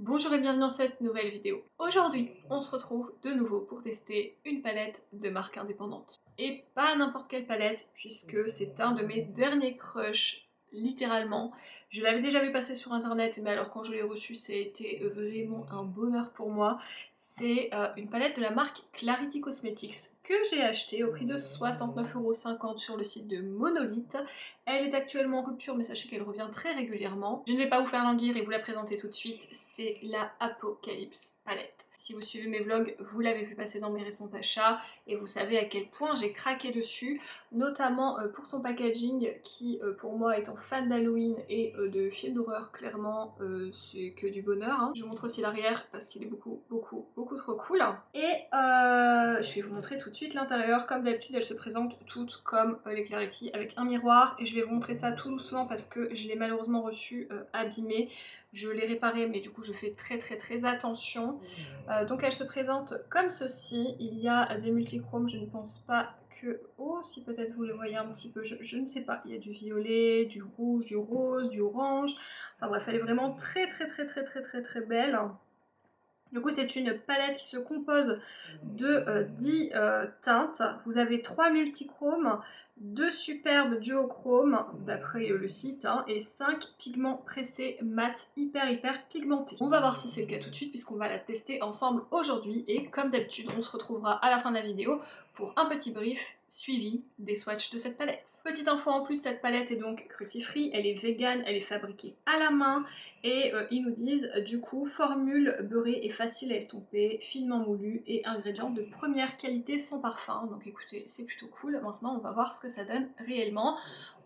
Bonjour et bienvenue dans cette nouvelle vidéo. Aujourd'hui, on se retrouve de nouveau pour tester une palette de marque indépendante. Et pas n'importe quelle palette, puisque c'est un de mes derniers crushs, littéralement. Je l'avais déjà vu passer sur internet, mais alors quand je l'ai reçu, ça a été vraiment un bonheur pour moi. C'est une palette de la marque Clarity Cosmetics que j'ai achetée au prix de 69,50 € sur le site de Monolith. Elle est actuellement en rupture, mais sachez qu'elle revient très régulièrement. Je ne vais pas vous faire languir et vous la présenter tout de suite, c'est la Apocalypse palette. Si vous suivez mes vlogs, vous l'avez vu passer dans mes récents achats et vous savez à quel point j'ai craqué dessus, notamment pour son packaging qui, pour moi, étant fan d'Halloween et de films d'horreur, clairement, c'est que du bonheur. Hein. Je vous montre aussi l'arrière parce qu'il est beaucoup trop cool. Et je vais vous montrer tout de suite l'intérieur. Comme d'habitude, elle se présente toute comme les Clarity avec un miroir et je vais vous montrer ça tout doucement parce que je l'ai malheureusement reçu abîmé. Je l'ai réparé mais du coup je fais très attention. Donc elle se présente comme ceci. Il y a des multichromes, je ne pense pas que... Oh, si peut-être vous les voyez un petit peu, je ne sais pas. Il y a du violet, du rouge, du rose, du orange. Enfin bref, elle est vraiment très belle. Du coup, c'est une palette qui se compose de 10 teintes. Vous avez 3 multichromes, 2 superbes duochromes, d'après le site, hein, et 5 pigments pressés mat hyper pigmentés. On va voir si c'est le cas tout de suite, puisqu'on va la tester ensemble aujourd'hui. Et comme d'habitude, on se retrouvera à la fin de la vidéo pour un petit brief suivi des swatchs de cette palette. Petite info en plus, cette palette est donc cruelty-free, elle est vegan, elle est fabriquée à la main et ils nous disent du coup formule beurrée et facile à estomper, finement moulu et ingrédients de première qualité sans parfum. Donc écoutez, c'est plutôt cool. Maintenant, on va voir ce que ça donne réellement.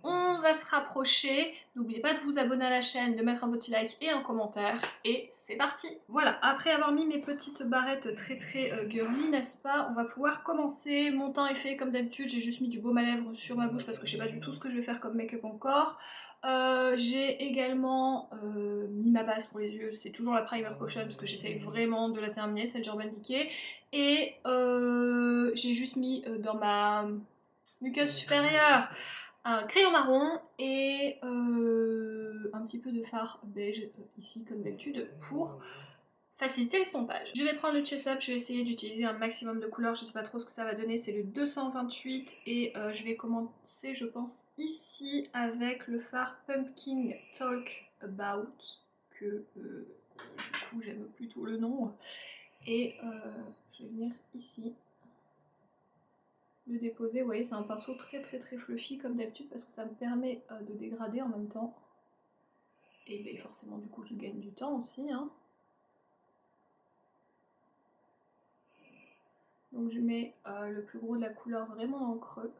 On va se rapprocher. N'oubliez pas de vous abonner à la chaîne, de mettre un petit like et un commentaire. Et c'est parti. Voilà, après avoir mis mes petites barrettes très girly, n'est-ce pas, on va pouvoir commencer. Mon teint est fait comme d'habitude, j'ai juste mis du baume à lèvres sur ma bouche parce que je sais pas du tout ce que je vais faire comme make-up encore. J'ai également mis ma base pour les yeux, c'est toujours la Primer Potion parce que j'essaye vraiment de la terminer, celle Urban Decay. Et j'ai juste mis dans ma muqueuse supérieure un crayon marron et un petit peu de fard beige ici comme d'habitude pour faciliter l'estompage. Je vais prendre le Chess Up, je vais essayer d'utiliser un maximum de couleurs, je sais pas trop ce que ça va donner, c'est le 228 et je vais commencer je pense ici avec le fard Pumpkin Talk About que du coup j'aime plutôt le nom et je vais venir ici le déposer. Vous voyez, c'est un pinceau très fluffy comme d'habitude parce que ça me permet de dégrader en même temps. Et bien forcément du coup je gagne du temps aussi. Hein. Donc je mets le plus gros de la couleur vraiment dans le creux.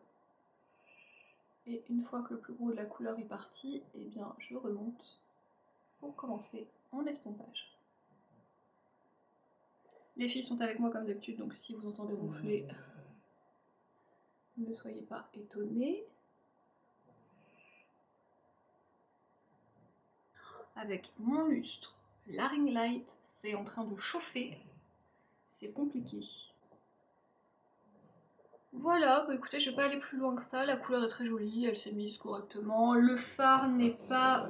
Et une fois que le plus gros de la couleur est parti, et bien je remonte pour commencer en estompage. Les filles sont avec moi comme d'habitude, donc si vous entendez ronfler, ne soyez pas étonnés. Avec mon lustre, la ring light, c'est en train de chauffer. C'est compliqué. Voilà, bah écoutez, je vais pas aller plus loin que ça. La couleur est très jolie, elle s'est mise correctement. Le fard n'est pas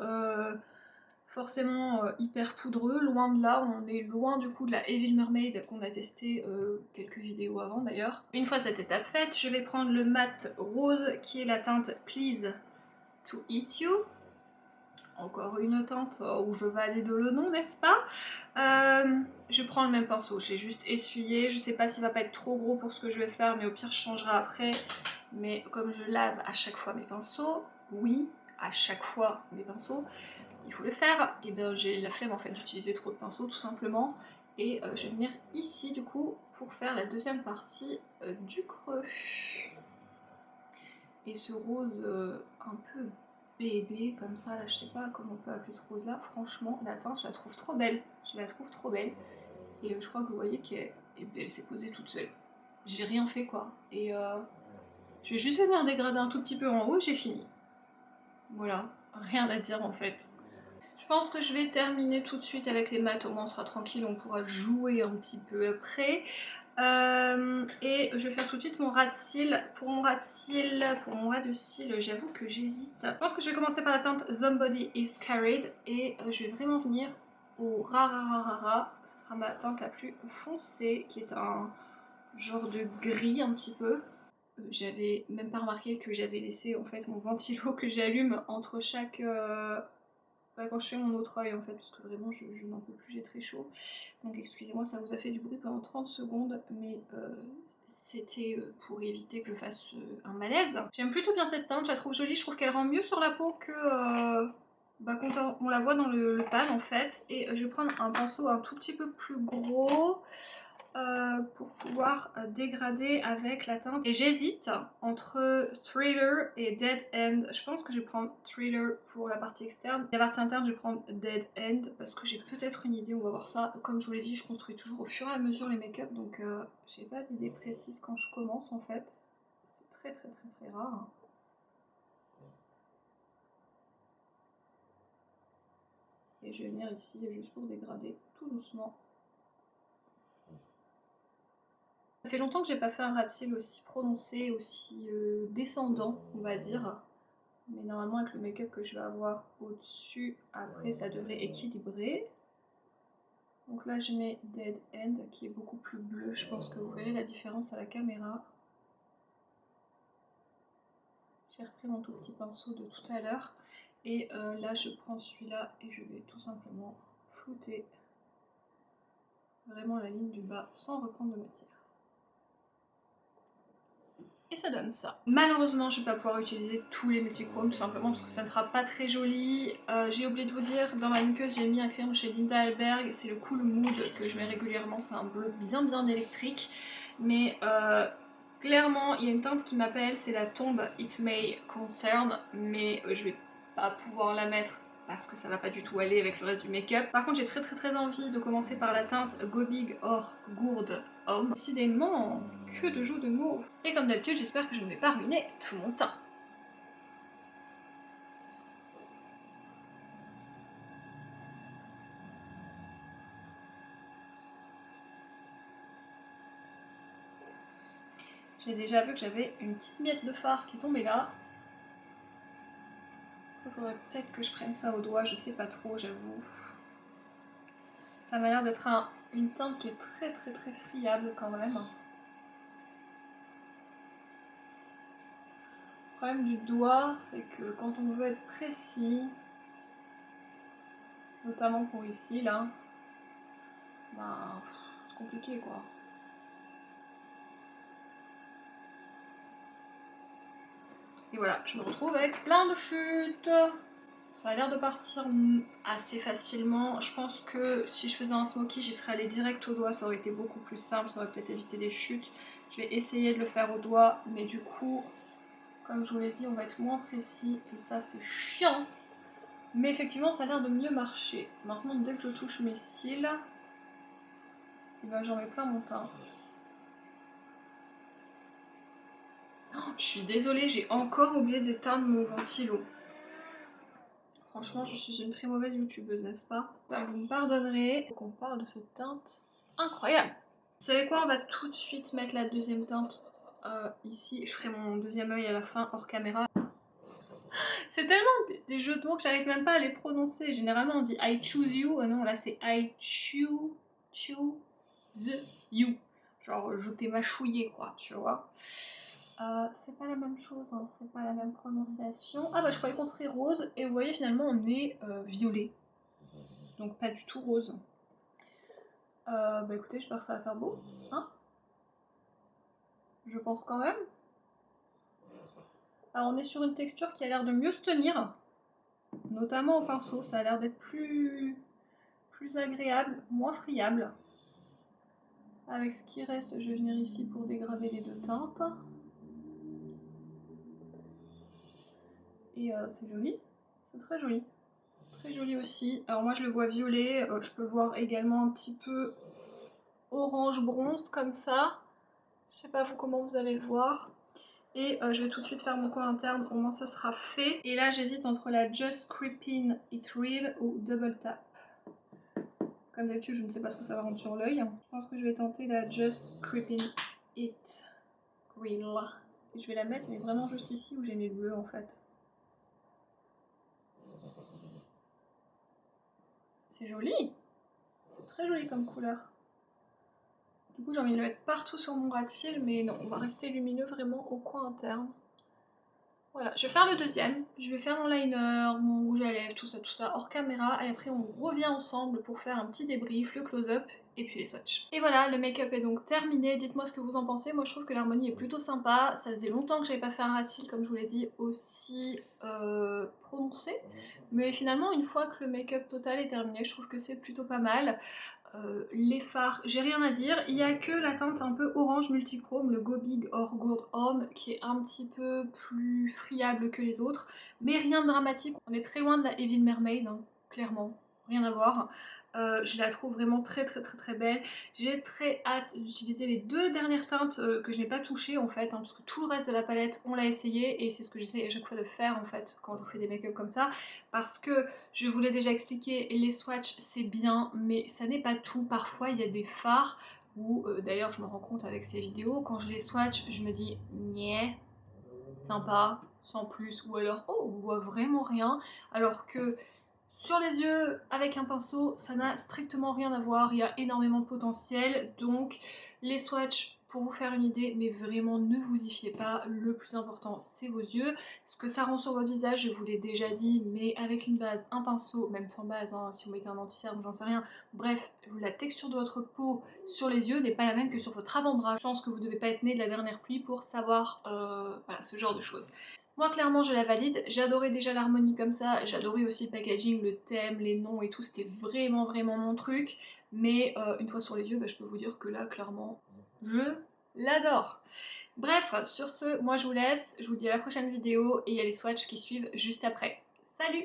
forcément hyper poudreux, loin de là. On est loin du coup de la Evil Mermaid qu'on a testé quelques vidéos avant d'ailleurs. Une fois cette étape faite, je vais prendre le mat rose qui est la teinte Please to Eat You. Encore une teinte où je vais aller de le nom, n'est-ce pas? Je prends le même pinceau, j'ai juste essuyé. Je sais pas s'il va pas être trop gros pour ce que je vais faire, mais au pire je changerai après. Mais comme je lave à chaque fois mes pinceaux, oui, à chaque fois mes pinceaux, il faut le faire. Et bien j'ai la flemme en fait d'utiliser trop de pinceaux tout simplement. Et je vais venir ici du coup pour faire la deuxième partie du creux. Et ce rose un peu bébé comme ça, là je sais pas comment on peut appeler ce rose là, franchement la teinte je la trouve trop belle, et je crois que vous voyez qu'elle s'est posée toute seule, j'ai rien fait quoi, et je vais juste venir dégrader un tout petit peu en haut, j'ai fini, voilà, rien à dire en fait. Je pense que je vais terminer tout de suite avec les mats, au moins on sera tranquille, on pourra jouer un petit peu après. Et je vais faire tout de suite mon ras de cils. Pour mon ras de cils, j'avoue que j'hésite. Je pense que je vais commencer par la teinte Somebody is Carried et je vais vraiment venir au Rarararara. Ce sera ma teinte la plus foncée, qui est un genre de gris un petit peu. J'avais même pas remarqué que j'avais laissé en fait mon ventilo que j'allume entre chaque... quand je fais mon autre œil en fait, parce que vraiment je n'en peux plus, j'ai très chaud. Donc excusez-moi, ça vous a fait du bruit pendant 30 secondes, mais c'était pour éviter que je fasse un malaise. J'aime plutôt bien cette teinte, je la trouve jolie, je trouve qu'elle rend mieux sur la peau que quand on la voit dans le pad en fait. Et je vais prendre un pinceau un tout petit peu plus gros pour pouvoir dégrader avec la teinte. Et j'hésite entre Thriller et Dead End. Je pense que je vais prendre Thriller pour la partie externe. Et la partie interne, je vais prendre Dead End parce que j'ai peut-être une idée, on va voir ça. Comme je vous l'ai dit, je construis toujours au fur et à mesure les make-up, donc j'ai pas d'idée précise quand je commence en fait. C'est très très très très rare. Et je vais venir ici juste pour dégrader tout doucement. Ça fait longtemps que j'ai pas fait un ras de cils aussi prononcé, aussi descendant, on va dire. Mais normalement avec le make-up que je vais avoir au-dessus, après ça devrait équilibrer. Donc là je mets Dead End qui est beaucoup plus bleu, je pense que vous verrez la différence à la caméra. J'ai repris mon tout petit pinceau de tout à l'heure. Et là je prends celui-là et je vais tout simplement flouter vraiment la ligne du bas sans reprendre de matière. Et ça donne ça. Malheureusement, je vais pas pouvoir utiliser tous les multichromes, tout simplement parce que ça ne fera pas très joli. J'ai oublié de vous dire, dans ma muqueuse, j'ai mis un crayon chez Linda Alberg, c'est le Cool Mood que je mets régulièrement, c'est un bleu bien électrique. Mais clairement, il y a une teinte qui m'appelle, c'est la tombe It May Concern, mais je vais pas pouvoir la mettre parce que ça va pas du tout aller avec le reste du make-up. Par contre, j'ai très envie de commencer par la teinte Go Big or Gourde Homme. Décidément, que de jeux de mots. Et comme d'habitude, j'espère que je ne vais pas ruiner tout mon teint. J'ai déjà vu que j'avais une petite miette de fard qui tombait là. Il faudrait peut-être que je prenne ça au doigt, je sais pas trop, j'avoue. Ça m'a l'air d'être une teinte qui est très friable quand même. Le problème du doigt, c'est que quand on veut être précis, notamment pour ici, là, ben, c'est compliqué quoi. Et voilà, je me retrouve avec plein de chutes. Ça a l'air de partir assez facilement. Je pense que si je faisais un smoky, j'y serais allée direct au doigt. Ça aurait été beaucoup plus simple, ça aurait peut-être évité des chutes. Je vais essayer de le faire au doigt, mais du coup, comme je vous l'ai dit, on va être moins précis. Et ça, c'est chiant. Mais effectivement, ça a l'air de mieux marcher. Maintenant, dès que je touche mes cils, eh ben, j'en mets plein mon teint. Oh, je suis désolée, j'ai encore oublié d'éteindre mon ventilo. Franchement, je suis une très mauvaise youtubeuse, n'est-ce pas? Ça, vous me pardonnerez qu'on parle de cette teinte incroyable. Vous savez quoi? On va tout de suite mettre la deuxième teinte ici. Je ferai mon deuxième œil à la fin, hors caméra. C'est tellement des jeux de mots que j'arrive même pas à les prononcer. Généralement, on dit I choose you. Non, là, c'est I choose you. Genre, je t'ai mâchouillé, quoi, tu vois. C'est pas la même chose, hein, c'est pas la même prononciation. Ah bah je croyais qu'on serait rose, et vous voyez finalement on est violet. Donc pas du tout rose. Bah écoutez, j'espère que ça va faire beau, hein. Je pense quand même. Alors on est sur une texture qui a l'air de mieux se tenir, notamment au pinceau, ça a l'air d'être plus agréable, moins friable. Avec ce qui reste, je vais venir ici pour dégrader les deux teintes. Et c'est joli, c'est très joli. Très joli aussi. Alors moi je le vois violet, je peux voir également un petit peu orange bronze comme ça. Je sais pas vous comment vous allez le voir. Et je vais tout de suite faire mon coin interne, au moins ça sera fait. Et là j'hésite entre la Just Creeping It Real ou Double Tap. Comme d'habitude je ne sais pas ce que ça va rendre sur l'œil. Je pense que je vais tenter la Just Creeping It Real. Et je vais la mettre mais vraiment juste ici où j'ai mis le bleu en fait. C'est joli! très joli comme couleur. Du coup j'ai envie de le mettre partout sur mon ras de cils, mais non, on va rester lumineux vraiment au coin interne. Voilà, je vais faire le deuxième, je vais faire mon liner, mon rouge à lèvres, tout ça hors caméra, et après on revient ensemble pour faire un petit débrief, le close-up et puis les swatchs. Et voilà, le make-up est donc terminé, dites-moi ce que vous en pensez. Moi je trouve que l'harmonie est plutôt sympa, ça faisait longtemps que j'avais pas fait un ras de cils, comme je vous l'ai dit, aussi prononcé, mais finalement une fois que le make-up total est terminé, je trouve que c'est plutôt pas mal. Les fards, j'ai rien à dire, il n'y a que la teinte un peu orange multichrome, le Go Big or Gold Home, qui est un petit peu plus friable que les autres, mais rien de dramatique. On est très loin de la Evil Mermaid, hein, clairement, rien à voir. Je la trouve vraiment très belle. J'ai très hâte d'utiliser les deux dernières teintes que je n'ai pas touchées en fait, hein, parce que tout le reste de la palette on l'a essayé et c'est ce que j'essaie à chaque fois de faire en fait quand je vous fais des make-up comme ça, parce que je vous l'ai déjà expliqué, les swatchs c'est bien mais ça n'est pas tout. Parfois il y a des fards où d'ailleurs je me rends compte avec ces vidéos, quand je les swatch je me dis nyeh, sympa, sans plus, ou alors oh on voit vraiment rien, alors que sur les yeux, avec un pinceau, ça n'a strictement rien à voir, il y a énormément de potentiel, donc les swatchs, pour vous faire une idée, mais vraiment ne vous y fiez pas, le plus important c'est vos yeux. Ce que ça rend sur votre visage, je vous l'ai déjà dit, mais avec une base, un pinceau, même sans base, hein, si vous mettez un anti-cerne, j'en sais rien, bref, la texture de votre peau sur les yeux n'est pas la même que sur votre avant-bras. Je pense que vous devez pas être né de la dernière pluie pour savoir voilà, ce genre de choses. Moi clairement je la valide, j'ai adoré déjà l'harmonie comme ça, j'ai adoré aussi le packaging, le thème, les noms et tout, c'était vraiment mon truc, mais une fois sur les yeux, bah, je peux vous dire que là clairement, je l'adore. Bref, sur ce, moi je vous laisse, je vous dis à la prochaine vidéo et il y a les swatchs qui suivent juste après. Salut!